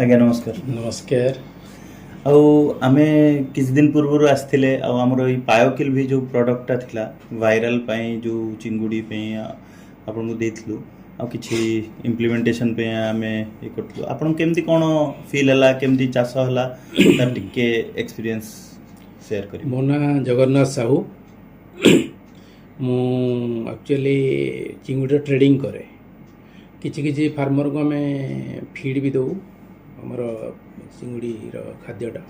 ଆଜ୍ଞା ନମସ୍କାର। ନମସ୍କାର। ଆଉ ଆମେ କିଛି ଦିନ ପୂର୍ବରୁ ଆସିଥିଲେ ଆଉ ଆମର ଏଇ ପାୟୋକିଲ୍ ବି ଯେଉଁ ପ୍ରଡ଼କ୍ଟଟା ଥିଲା ଭାଇରାଲ୍ ପାଇଁ ଯେଉଁ ଚିଙ୍ଗୁଡ଼ି ପାଇଁ ଆପଣଙ୍କୁ ଦେଇଥିଲୁ ଆଉ କିଛି ଇମ୍ପ୍ଲିମେଣ୍ଟେସନ୍ ପାଇଁ ଆମେ ଇଏ କରିଥିଲୁ। ଆପଣଙ୍କୁ କେମିତି କ'ଣ ଫିଲ୍ ହେଲା, କେମିତି ଚାଷ ହେଲା ତାର ଟିକେ ଏକ୍ସପିରିଏନ୍ସ ସେୟାର କରିବେ। ମୋ ନାଁ ଜଗନ୍ନାଥ ସାହୁ। ମୁଁ ଆକ୍ଚୁଆଲି ଚିଙ୍ଗୁଡ଼ିର ଟ୍ରେଡ଼ିଂ କରେ। କିଛି କିଛି ଫାର୍ମରକୁ ଆମେ ଫିଡ଼୍ ବି ଦେଉ ଆମର ଚିଙ୍ଗୁଡ଼ିର ଖାଦ୍ୟଟା।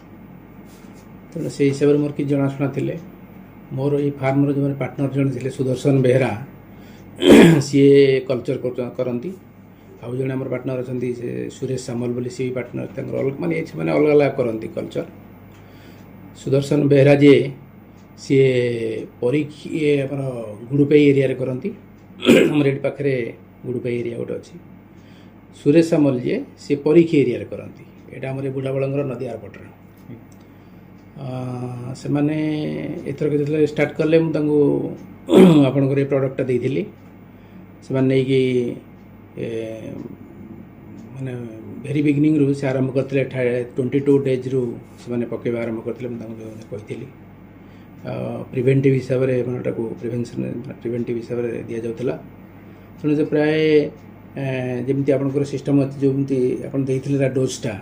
ତେଣୁ ସେଇ ହିସାବରେ ମୋର କିଛି ଜଣାଶୁଣା ଥିଲେ। ମୋର ଏଇ ଫାର୍ମର ଯେଉଁମାନେ ପାର୍ଟନର ଜଣେ ଥିଲେ ସୁଦର୍ଶନ ବେହେରା, ସିଏ କଲଚର କରନ୍ତି। ଆଉ ଜଣେ ଆମର ପାର୍ଟନର ଅଛନ୍ତି ସେ ସୁରେଶ ସାମଲ ବୋଲି, ସିଏ ବି ପାର୍ଟନର। ତାଙ୍କର ମାନେ ସେମାନେ ଅଲଗା ଅଲଗା କରନ୍ତି କଲଚର। ସୁଦର୍ଶନ ବେହେରା ଯିଏ ସିଏ ପରୀକ୍ଷି ଆମର ଗୁଡ଼ୁପାଇ ଏରିଆରେ କରନ୍ତି। ଆମର ଏଠି ପାଖରେ ଗୁଡ଼ୁପାଇ ଏରିଆ ଗୋଟେ ଅଛି। ସୁରେଶ ସାମଲ ଯିଏ ସିଏ ପରୀକ୍ଷି ଏରିଆରେ କରନ୍ତି। ଏଇଟା ଆମର ବୁଢ଼ାବଳଙ୍କର ନଦୀ ଆରପଟରେ। ସେମାନେ ଏଥରକ ଯେତେବେଳେ ଷ୍ଟାର୍ଟ କଲେ ମୁଁ ତାଙ୍କୁ ଆପଣଙ୍କର ଏ ପ୍ରଡ଼କ୍ଟଟା ଦେଇଥିଲି। ସେମାନେ ନେଇକି ମାନେ ଭେରି ବିଗିନିଂରୁ ସେ ଆରମ୍ଭ କରିଥିଲେ 22 ଡେଜ୍ରୁ ସେମାନେ ପକାଇବା ଆରମ୍ଭ କରିଥିଲେ। ମୁଁ ତାଙ୍କୁ କହିଥିଲି ପ୍ରିଭେଣ୍ଟିଭ୍ ହିସାବରେ ଏଟାକୁ ପ୍ରିଭେଣ୍ଟିଭ୍ ହିସାବରେ ଦିଆଯାଉଥିଲା। ତେଣୁ ସେ ପ୍ରାୟ ଯେମିତି ଆପଣଙ୍କର ସିଷ୍ଟମ୍ ଅଛି, ଯେମିତି ଆପଣ ଦେଇଥିଲେ ତା ଡୋଜ୍ଟା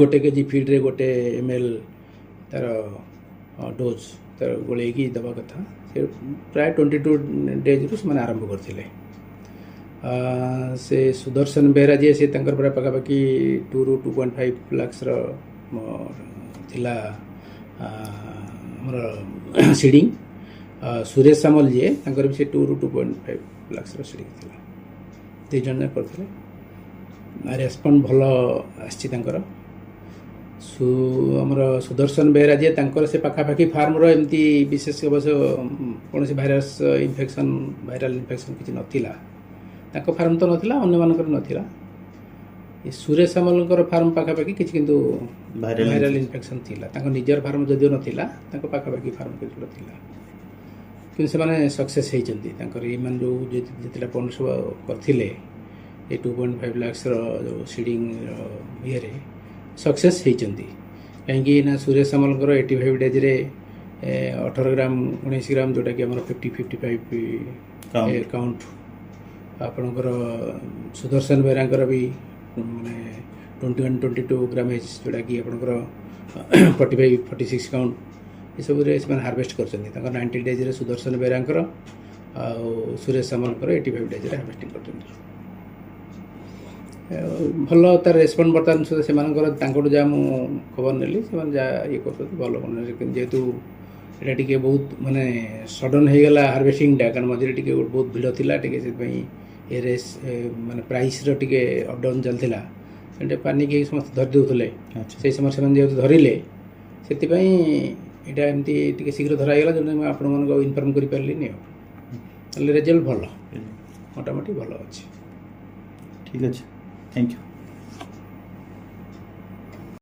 1 କେଜି ଫିଡ଼୍ରେ 1 ml ତା'ର ଡୋଜ୍ ତା'ର ଗୋଳେଇକି ଦେବା କଥା। ସେ ପ୍ରାୟ 22 ଡେଜ୍ରୁ ସେମାନେ ଆରମ୍ଭ କରିଥିଲେ। ସେ ସୁଦର୍ଶନ ବେହେରା ଯିଏ ସେ ତାଙ୍କର ପୁରା ପାଖାପାଖି 2 ରୁ 2.5 ଲାକ୍ସର ଥିଲା ଆମର ସିଡ଼ିଂ। ସୁରେଶ ସାମଲ ଯିଏ ତାଙ୍କର ବି ସେ 2 ରୁ 2.5 ଲାକ୍ସର ସିଡ଼ିଂ ଥିଲା। 2 ଜଣ କରିଥିଲେ। ରେସ୍ପନ୍ସ ଭଲ ଆସିଛି ତାଙ୍କର। ଆମର ସୁଦର୍ଶନ ବେହେରା ଯିଏ ତାଙ୍କର ସେ ପାଖାପାଖି ଫାର୍ମର ଏମିତି ବିଶେଷ ଅବଶ୍ୟ କୌଣସି ଭାଇରାଲ୍ ଇନଫେକ୍ସନ୍ କିଛି ନଥିଲା। ତାଙ୍କ ଫାର୍ମ ତ ନଥିଲା, ଅନ୍ୟମାନଙ୍କର ନଥିଲା। ଏ ସୁରେଶ ସାମଲଙ୍କର ଫାର୍ମ ପାଖାପାଖି କିଛି କିନ୍ତୁ ଭାଇରାଲ୍ ଇନଫେକ୍ସନ୍ ଥିଲା। ତାଙ୍କ ନିଜର ଫାର୍ମ ଯଦିଓ ନଥିଲା, ତାଙ୍କ ପାଖାପାଖି ଫାର୍ମ କିଛି ଥିଲା। କିନ୍ତୁ ସେମାନେ ସକ୍ସେସ୍ ହେଇଛନ୍ତି। ତାଙ୍କର ଏମାନେ ଯେଉଁ ଯେତେଟା ପଣ୍ଡ ସବୁ କରିଥିଲେ ଏ 2.5 ଲାକ୍ସର ଯେଉଁ ସିଡ଼ିଂର ଇଏରେ ସକ୍ସେସ୍ ହେଇଛନ୍ତି। କାହିଁକି ନା ସୁରେଶ ସାମଲଙ୍କର 85 ଡେଜ୍ରେ 18 ଗ୍ରାମ 19 ଗ୍ରାମ ଯେଉଁଟାକି ଆମର 50-55 କାଉଣ୍ଟ। ଆପଣଙ୍କର ସୁଦର୍ଶନ ବେହେରାଙ୍କର ବି ମାନେ 21-22 ଗ୍ରାମ ଏଜ୍ ଯେଉଁଟାକି ଆପଣଙ୍କର 45-46 କାଉଣ୍ଟ। ଏସବୁରେ ସେମାନେ ହାରଭେଷ୍ଟ କରିଛନ୍ତି। ତାଙ୍କର 90 ଡେଜ୍ରେ ସୁଦର୍ଶନ ବେହେରାଙ୍କର ଆଉ ସୁରେଶ ସାମଲଙ୍କର 85 ଡେଜ୍ରେ ହାରଭେଷ୍ଟିଂ କରିଛନ୍ତି। ଭଲ ତାର ରେସ୍ପନ୍ସ ବର୍ତ୍ତମାନ ସୁଦ୍ଧା ସେମାନଙ୍କର ତାଙ୍କଠୁ ଯାହା ମୁଁ ଖବର ନେଲି, ସେମାନେ ଯାହା ଇଏ କରୁଛନ୍ତି ଭଲ କରୁଛନ୍ତି। ଯେହେତୁ ଏଇଟା ଟିକେ ବହୁତ ମାନେ ସଡନ୍ ହେଇଗଲା ହାରଭେଷ୍ଟିଂଟା, କାରଣ ମଝିରେ ଟିକେ ବହୁତ ଭିଡ଼ ଥିଲା, ଟିକେ ସେଥିପାଇଁ ଏ ରେସ୍ ମାନେ ପ୍ରାଇସ୍ର ଟିକେ ଅପଡାଉନ୍ ଚାଲିଥିଲା। ଟିକେ ପାନିକ୍ ହେଇକି ସମସ୍ତେ ଧରି ଦେଉଥିଲେ। ସେଇ ସମୟରେ ସେମାନେ ଯେହେତୁ ଧରିଲେ, ସେଥିପାଇଁ ଏଇଟା ଏମିତି ଟିକେ ଶୀଘ୍ର ଧରା ହେଇଗଲା, ଯେଉଁଟା ମୁଁ ଆପଣମାନଙ୍କୁ ଆଉ ଇନଫର୍ମ କରିପାରିଲିନି। ଆଉ ତାହେଲେ ରେଜଲ୍ଟ ଭଲ, ମୋଟାମୋଟି ଭଲ ଅଛି। ଠିକ୍ ଅଛି, ଥ୍ୟାଙ୍କ ୟୁ।